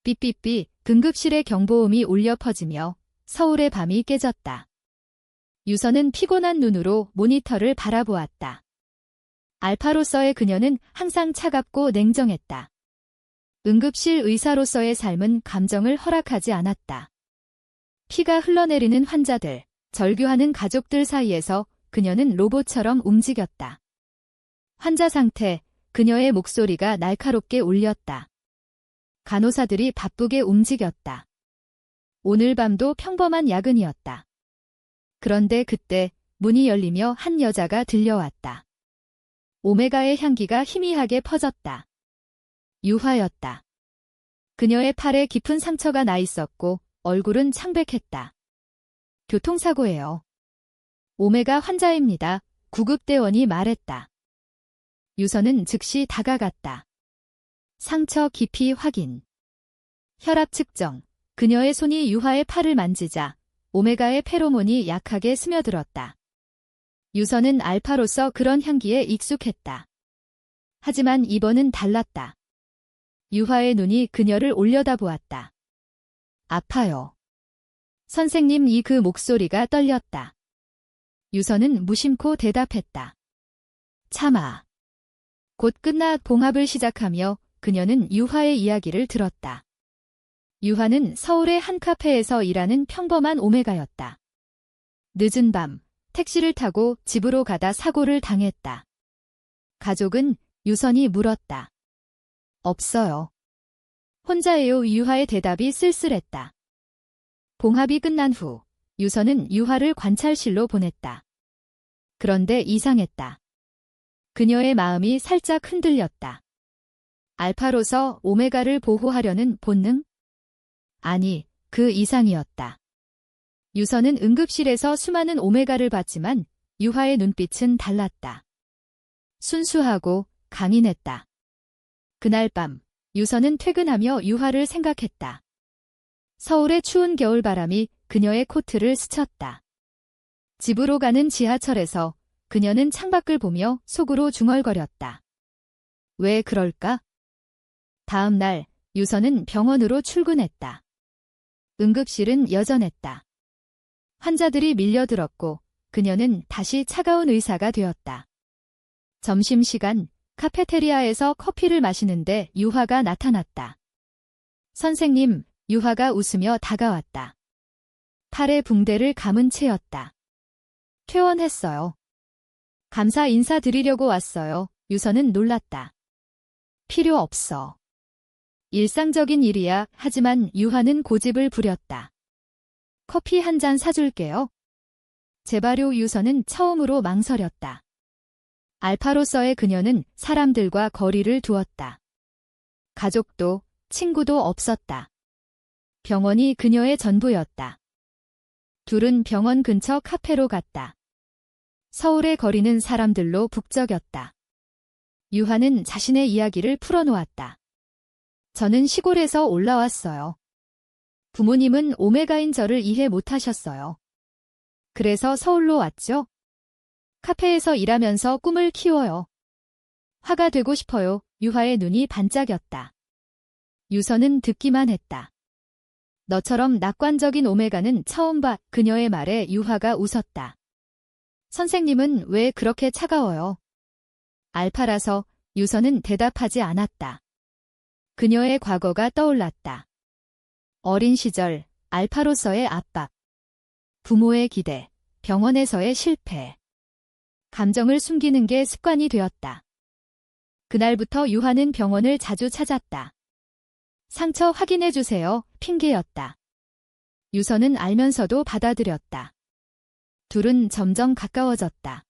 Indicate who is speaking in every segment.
Speaker 1: 삐삐삐 응급실의 경보음이 울려 퍼지며 서울의 밤이 깨졌다. 유서는 피곤한 눈으로 모니터를 바라보았다. 알파로서의 그녀는 항상 차갑고 냉정했다. 응급실 의사로서의 삶은 감정을 허락하지 않았다. 피가 흘러내리는 환자들, 절규하는 가족들 사이에서 그녀는 로봇처럼 움직였다. 환자 상태, 그녀의 목소리가 날카롭게 울렸다. 간호사들이 바쁘게 움직였다. 오늘 밤도 평범한 야근이었다. 그런데 그때 문이 열리며 한 여자가 들려왔다. 오메가의 향기가 희미하게 퍼졌다. 유화였다. 그녀의 팔에 깊은 상처가 나 있었고 얼굴은 창백했다. 교통사고예요. 오메가 환자입니다. 구급대원이 말했다. 유서는 즉시 다가갔다. 상처 깊이 확인. 혈압 측정. 그녀의 손이 유화의 팔을 만지자 오메가의 페로몬이 약하게 스며들었다. 유서는 알파로서 그런 향기에 익숙했다. 하지만 이번은 달랐다. 유화의 눈이 그녀를 올려다보았다. 아파요. 선생님. 그 목소리가 떨렸다. 유서는 무심코 대답했다. 참아. 곧 끝나 봉합을 시작하며 그녀는 유화의 이야기를 들었다. 유화는 서울의 한 카페에서 일하는 평범한 오메가였다. 늦은 밤, 택시를 타고 집으로 가다 사고를 당했다. 가족은 유선이 물었다. 없어요. 혼자예요. 유화의 대답이 쓸쓸했다. 봉합이 끝난 후 유선은 유화를 관찰실로 보냈다. 그런데 이상했다. 그녀의 마음이 살짝 흔들렸다. 알파로서 오메가를 보호하려는 본능? 아니, 그 이상이었다. 유선은 응급실에서 수많은 오메가를 봤지만 유화의 눈빛은 달랐다. 순수하고 강인했다. 그날 밤, 유선은 퇴근하며 유화를 생각했다. 서울의 추운 겨울바람이 그녀의 코트를 스쳤다. 집으로 가는 지하철에서 그녀는 창밖을 보며 속으로 중얼거렸다. 왜 그럴까? 다음 날, 유선은 병원으로 출근했다. 응급실은 여전했다. 환자들이 밀려들었고 그녀는 다시 차가운 의사가 되었다. 점심시간, 카페테리아에서 커피를 마시는데 유화가 나타났다. 선생님. 유화가 웃으며 다가왔다. 팔에 붕대를 감은 채였다. 퇴원했어요. 감사 인사드리려고 왔어요. 유선은 놀랐다. 필요 없어. 일상적인 일이야. 하지만 유화는 고집을 부렸다. 커피 한 잔 사줄게요. 제발요. 유선은 처음으로 망설였다. 알파로서의 그녀는 사람들과 거리를 두었다. 가족도, 친구도 없었다. 병원이 그녀의 전부였다. 둘은 병원 근처 카페로 갔다. 서울의 거리는 사람들로 북적였다. 유화는 자신의 이야기를 풀어놓았다. 저는 시골에서 올라왔어요. 부모님은 오메가인 저를 이해 못하셨어요. 그래서 서울로 왔죠. 카페에서 일하면서 꿈을 키워요. 화가 되고 싶어요. 유화의 눈이 반짝였다. 유서는 듣기만 했다. 너처럼 낙관적인 오메가는 처음 봐. 그녀의 말에 유화가 웃었다. 선생님은 왜 그렇게 차가워요? 알파라서. 유서는 대답하지 않았다. 그녀의 과거가 떠올랐다. 어린 시절, 알파로서의 압박, 부모의 기대, 병원에서의 실패. 감정을 숨기는 게 습관이 되었다. 그날부터 유화는 병원을 자주 찾았다. 상처 확인해주세요. 핑계였다. 유서는 알면서도 받아들였다. 둘은 점점 가까워졌다.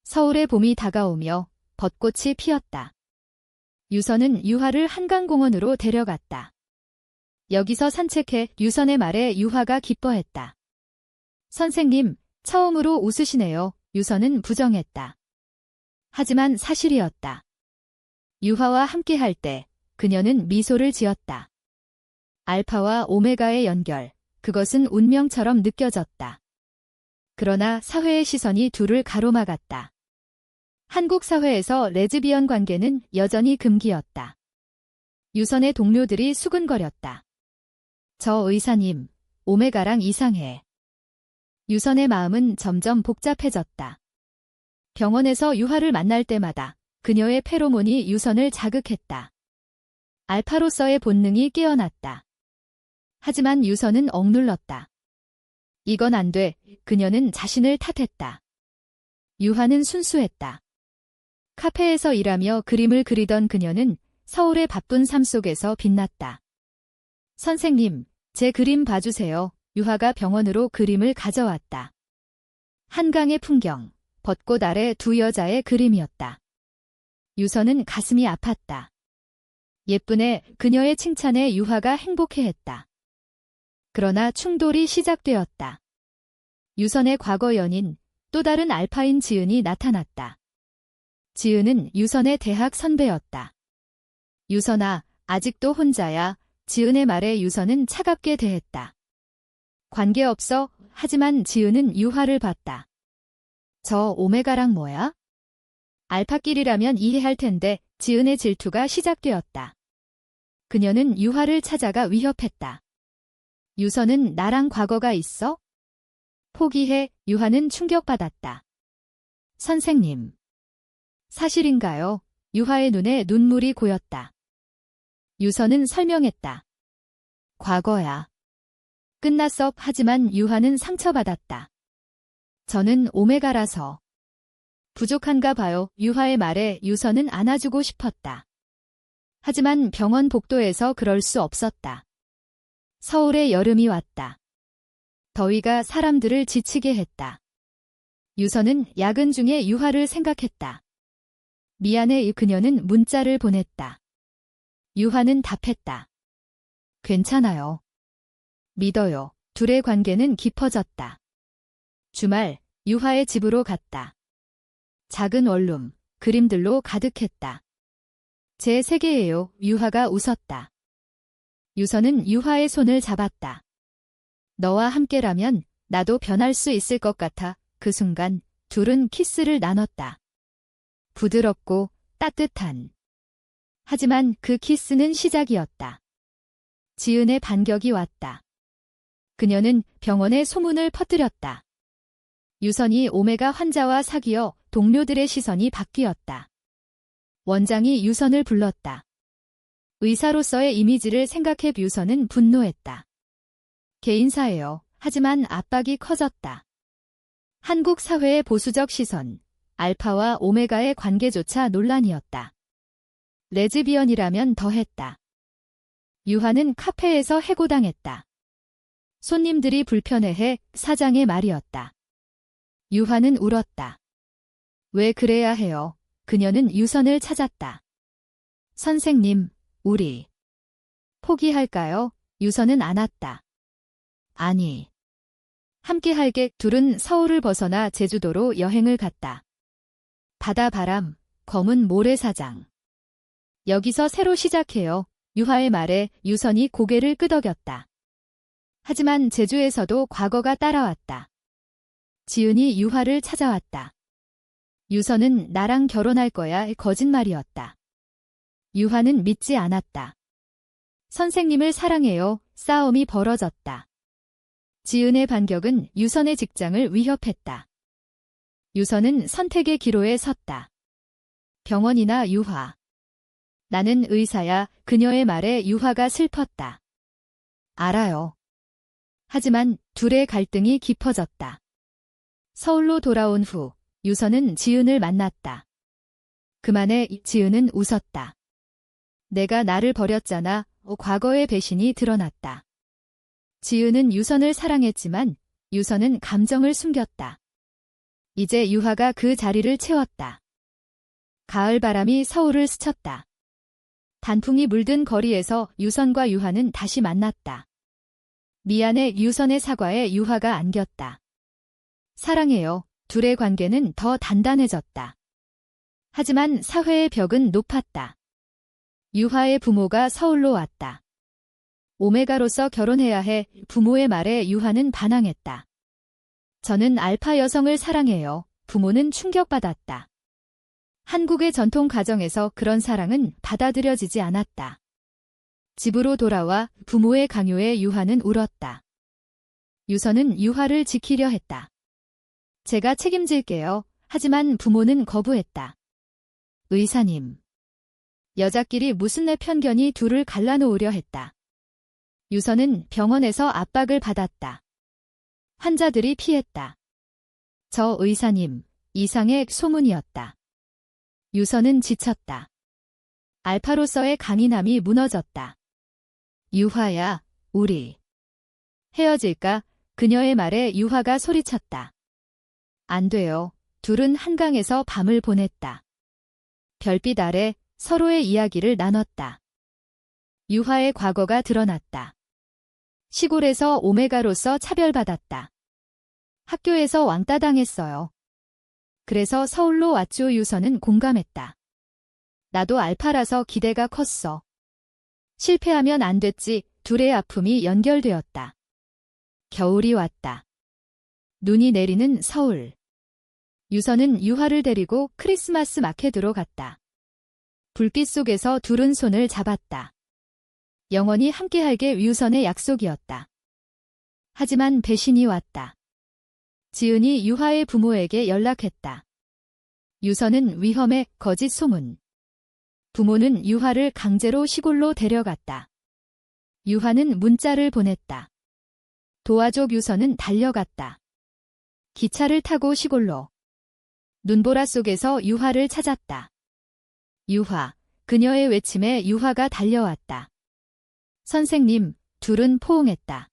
Speaker 1: 서울의 봄이 다가오며 벚꽃이 피었다. 유서는 유화를 한강공원으로 데려갔다. 여기서 산책해. 유선의 말에 유화가 기뻐했다. 선생님, 처음으로 웃으시네요. 유선은 부정했다. 하지만 사실이었다. 유화와 함께할 때 그녀는 미소를 지었다. 알파와 오메가의 연결, 그것은 운명처럼 느껴졌다. 그러나 사회의 시선이 둘을 가로막았다. 한국 사회에서 레즈비언 관계는 여전히 금기였다. 유선의 동료들이 수근거렸다. 저 의사님, 오메가랑 이상해. 유선의 마음은 점점 복잡해졌다. 병원에서 유하를 만날 때마다 그녀의 페로몬이 유선을 자극했다. 알파로서의 본능이 깨어났다. 하지만 유선은 억눌렀다. 이건 안 돼. 그녀는 자신을 탓했다. 유하는 순수했다. 카페에서 일하며 그림을 그리던 그녀는 서울의 바쁜 삶 속에서 빛났다. 선생님, 제 그림 봐주세요. 유하가 병원으로 그림을 가져왔다. 한강의 풍경, 벚꽃 아래 두 여자의 그림이었다. 유선은 가슴이 아팠다. 예쁘네. 그녀의 칭찬에 유하가 행복해했다. 그러나 충돌이 시작되었다. 유선의 과거 연인, 또 다른 알파인 지은이 나타났다. 지은은 유선의 대학 선배였다. 유선아, 아직도 혼자야. 지은의 말에 유선은 차갑게 대했다. 관계없어. 하지만 지은은 유하를 봤다. 저 오메가랑 뭐야? 알파끼리라면 이해할 텐데 지은의 질투가 시작되었다. 그녀는 유하를 찾아가 위협했다. 유선은 나랑 과거가 있어? 포기해. 유하는 충격받았다. 선생님. 사실인가요? 유하의 눈에 눈물이 고였다. 유선은 설명했다. 과거야. 끝났어. 하지만 유하는 상처받았다. 저는 오메가라서. 부족한가 봐요. 유하의 말에 유선은 안아주고 싶었다. 하지만 병원 복도에서 그럴 수 없었다. 서울의 여름이 왔다. 더위가 사람들을 지치게 했다. 유선은 야근 중에 유하를 생각했다. 미안해. 그녀는 문자를 보냈다. 유하는 답했다. 괜찮아요. 믿어요. 둘의 관계는 깊어졌다. 주말, 유하의 집으로 갔다. 작은 원룸, 그림들로 가득했다. 제 세계예요. 유하가 웃었다. 유선은 유하의 손을 잡았다. 너와 함께라면 나도 변할 수 있을 것 같아. 그 순간 둘은 키스를 나눴다. 부드럽고 따뜻한. 하지만 그 키스는 시작이었다. 지은의 반격이 왔다. 그녀는 병원에 소문을 퍼뜨렸다. 유선이 오메가 환자와 사귀어 동료들의 시선이 바뀌었다. 원장이 유선을 불렀다. 의사로서의 이미지를 생각해 유선은 분노했다. 개인사예요. 하지만 압박이 커졌다. 한국 사회의 보수적 시선, 알파와 오메가의 관계조차 논란이었다. 레즈비언이라면 더했다. 유하는 카페에서 해고당했다. 손님들이 불편해해 사장의 말이었다. 유하는 울었다. 왜 그래야 해요? 그녀는 유선을 찾았다. 선생님, 우리 포기할까요? 유선은 안 왔다. 아니. 함께 할게. 둘은 서울을 벗어나 제주도로 여행을 갔다. 바다바람, 검은 모래사장. 여기서 새로 시작해요. 유하의 말에 유선이 고개를 끄덕였다. 하지만 제주에서도 과거가 따라왔다. 지은이 유하를 찾아왔다. 유선은 나랑 결혼할 거야. 거짓말이었다. 유하는 믿지 않았다. 선생님을 사랑해요. 싸움이 벌어졌다. 지은의 반격은 유선의 직장을 위협했다. 유선은 선택의 기로에 섰다. 병원이나 유하. 나는 의사야. 그녀의 말에 유하가 슬펐다. 알아요. 하지만 둘의 갈등이 깊어졌다. 서울로 돌아온 후 유선은 지은을 만났다. 그만에 지은은 웃었다. 내가 나를 버렸잖아. 과거의 배신이 드러났다. 지은은 유선을 사랑했지만 유선은 감정을 숨겼다. 이제 유하가 그 자리를 채웠다. 가을 바람이 서울을 스쳤다. 단풍이 물든 거리에서 유선과 유하는 다시 만났다. 미안해. 유선의 사과에 유하가 안겼다. 사랑해요. 둘의 관계는 더 단단해졌다. 하지만 사회의 벽은 높았다. 유하의 부모가 서울로 왔다. 오메가로서 결혼해야 해. 부모의 말에 유하는 반항했다. 저는 알파 여성을 사랑해요. 부모는 충격받았다. 한국의 전통 가정에서 그런 사랑은 받아들여지지 않았다. 집으로 돌아와 부모의 강요에 유화는 울었다. 유서는 유화를 지키려 했다. 제가 책임질게요. 하지만 부모는 거부했다. 의사님. 여자끼리 무슨 내 편견이 둘을 갈라놓으려 했다. 유서는 병원에서 압박을 받았다. 환자들이 피했다. 저 의사님, 이상의 소문이었다. 유서는 지쳤다. 알파로서의 강인함이 무너졌다. 유화야, 우리 헤어질까? 그녀의 말에 유화가 소리쳤다. 안 돼요. 둘은 한강에서 밤을 보냈다. 별빛 아래 서로의 이야기를 나눴다. 유화의 과거가 드러났다. 시골에서 오메가로서 차별받았다. 학교에서 왕따 당했어요. 그래서 서울로 왔죠. 유서는 공감했다. 나도 알파라서 기대가 컸어. 실패하면 안 됐지. 둘의 아픔이 연결되었다. 겨울이 왔다. 눈이 내리는 서울. 유서는 유화를 데리고 크리스마스 마켓으로 갔다. 불빛 속에서 둘은 손을 잡았다. 영원히 함께하게 유선의 약속이었다. 하지만 배신이 왔다. 지은이 유화의 부모에게 연락했다. 유선은 위험해 거짓 소문. 부모는 유화를 강제로 시골로 데려갔다. 유화는 문자를 보냈다. 도와줘. 유선은 달려갔다. 기차를 타고 시골로. 눈보라 속에서 유화를 찾았다. 유화, 그녀의 외침에 유화가 달려왔다. 선생님, 둘은 포옹했다.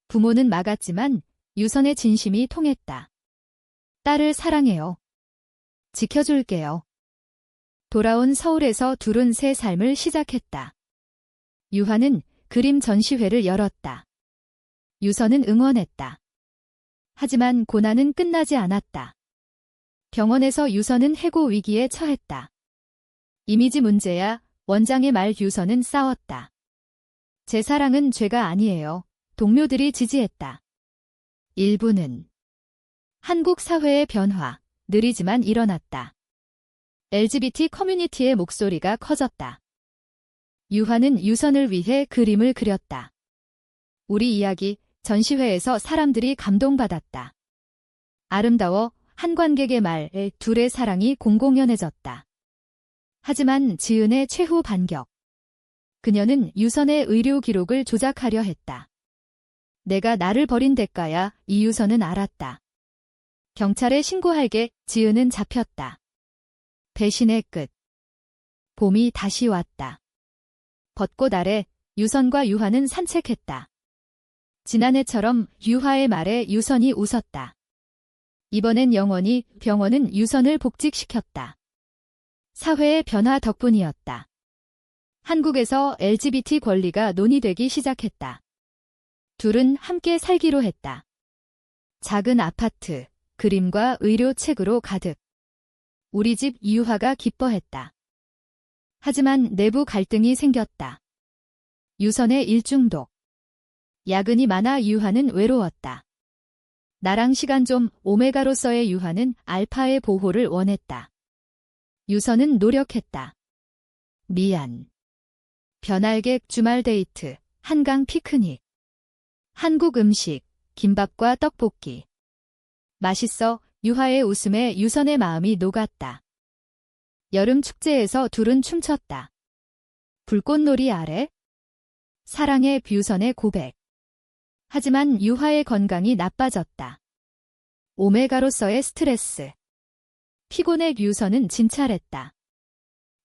Speaker 1: 부모는 막았지만 유선의 진심이 통했다. 딸을 사랑해요. 지켜줄게요. 돌아온 서울에서 둘은 새 삶을 시작했다. 유화는 그림 전시회를 열었다. 유선은 응원했다. 하지만 고난은 끝나지 않았다. 병원에서 유선은 해고 위기에 처했다. 이미지 문제야. 원장의 말. 유선은 싸웠다. 제 사랑은 죄가 아니에요. 동료들이 지지했다. 일부는 한국 사회의 변화, 느리지만 일어났다. LGBT 커뮤니티의 목소리가 커졌다. 유화는 유선을 위해 그림을 그렸다. 우리 이야기. 전시회에서 사람들이 감동받았다. 아름다워. 한 관객의 말에 둘의 사랑이 공공연해졌다. 하지만 지은의 최후 반격. 그녀는 유선의 의료 기록을 조작하려 했다. 내가 나를 버린 대가야. 이유선은 알았다. 경찰에 신고할게. 지은은 잡혔다. 배신의 끝. 봄이 다시 왔다. 벚꽃 아래 유선과 유화는 산책했다. 지난해처럼 유화의 말에 유선이 웃었다. 이번엔 영원히. 병원은 유선을 복직시켰다. 사회의 변화 덕분이었다. 한국에서 LGBT 권리가 논의되기 시작했다. 둘은 함께 살기로 했다. 작은 아파트, 그림과 의료책으로 가득. 우리 집. 유화가 기뻐했다. 하지만 내부 갈등이 생겼다. 유선의 일중독. 야근이 많아 유화는 외로웠다. 나랑 시간 좀. 오메가로서의 유화는 알파의 보호를 원했다. 유선은 노력했다. 미안. 변할객. 주말 데이트, 한강 피크닉. 한국 음식, 김밥과 떡볶이. 맛있어. 유화의 웃음에 유선의 마음이 녹았다. 여름 축제에서 둘은 춤췄다. 불꽃놀이 아래. 사랑의. 유선의 고백. 하지만 유화의 건강이 나빠졌다. 오메가로서의 스트레스. 피곤해. 유선은 진찰했다.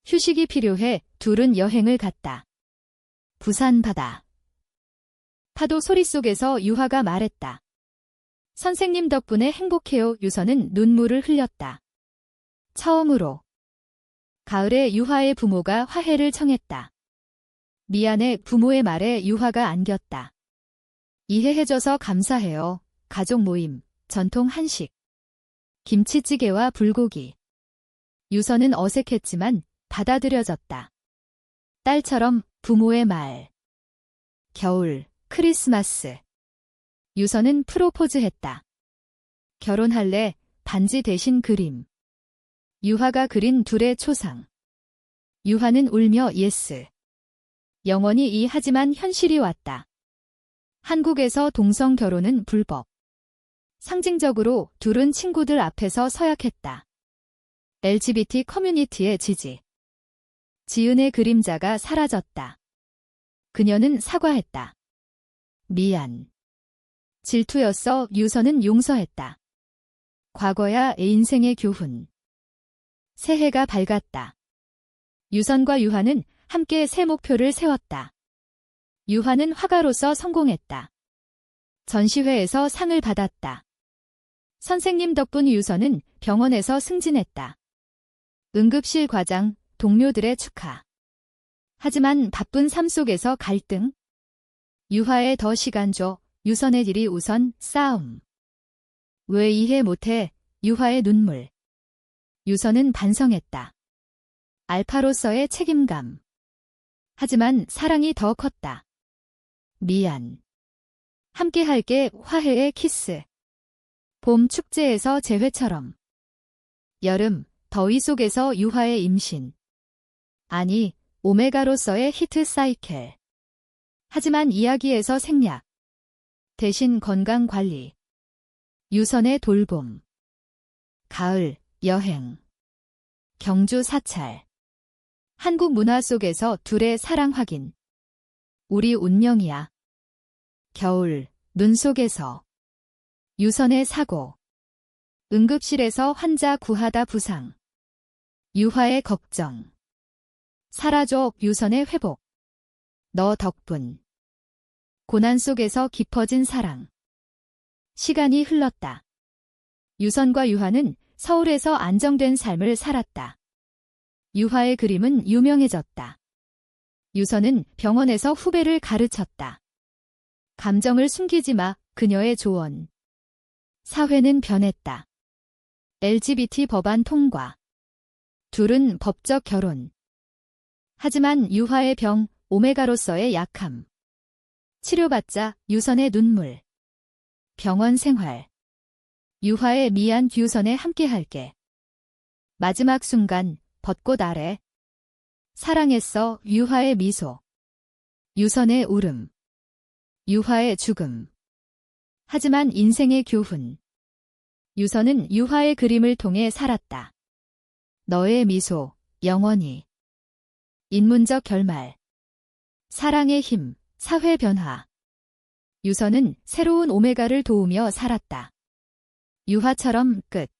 Speaker 1: 휴식이 필요해. 둘은 여행을 갔다. 부산 바다. 파도 소리 속에서 유화가 말했다. 선생님 덕분에 행복해요. 유선은 눈물을 흘렸다. 처음으로. 가을에 유화의 부모가 화해를 청했다. 미안해. 부모의 말에 유화가 안겼다. 이해해줘서 감사해요. 가족 모임, 전통 한식. 김치찌개와 불고기. 유선은 어색했지만 받아들여졌다. 딸처럼. 부모의 말. 겨울, 크리스마스. 유선은 프로포즈했다. 결혼할래. 반지 대신 그림. 유화가 그린 둘의 초상. 유화는 울며 예스. 영원히 하지만 현실이 왔다. 한국에서 동성 결혼은 불법. 상징적으로 둘은 친구들 앞에서 서약했다. LGBT 커뮤니티의 지지. 지은의 그림자가 사라졌다. 그녀는 사과했다. 미안. 질투였어. 유서는 용서했다. 과거야. 인생의 교훈. 새해가 밝았다. 유선과 유하는 함께 새 목표를 세웠다. 유하는 화가로서 성공했다. 전시회에서 상을 받았다. 선생님 덕분 유선은 병원에서 승진했다. 응급실 과장, 동료들의 축하. 하지만 바쁜 삶 속에서 갈등. 유하에 더 시간 줘. 유선의 일이 우선. 싸움. 왜 이해 못해? 유하의 눈물. 유선은 반성했다. 알파로서의 책임감. 하지만 사랑이 더 컸다. 미안. 함께할게. 화해의 키스. 봄 축제에서 재회처럼. 여름, 더위 속에서 유하의 임신. 아니, 오메가로서의 히트 사이클. 하지만 이야기에서 생략. 대신 건강관리. 유선의 돌봄. 가을, 여행. 경주 사찰. 한국 문화 속에서 둘의 사랑 확인. 우리 운명이야. 겨울, 눈 속에서. 유선의 사고. 응급실에서 환자 구하다 부상. 유하의 걱정. 사라져. 유선의 회복. 너 덕분. 고난 속에서 깊어진 사랑. 시간이 흘렀다. 유선과 유하는 서울에서 안정된 삶을 살았다. 유하의 그림은 유명해졌다. 유선은 병원에서 후배를 가르쳤다. 감정을 숨기지 마. 그녀의 조언. 사회는 변했다. LGBT 법안 통과. 둘은 법적 결혼. 하지만 유하의 병, 오메가로서의 약함. 치료받자. 유선의 눈물. 병원 생활. 유하의 미안. 유선에 함께할게. 마지막 순간, 벚꽃 아래. 사랑했어. 유하의 미소. 유선의 울음. 유하의 죽음. 하지만 인생의 교훈. 유선은 유하의 그림을 통해 살았다. 너의 미소, 영원히. 인문적 결말. 사랑의 힘, 사회 변화. 유선은 새로운 오메가를 도우며 살았다. 유하처럼 끝.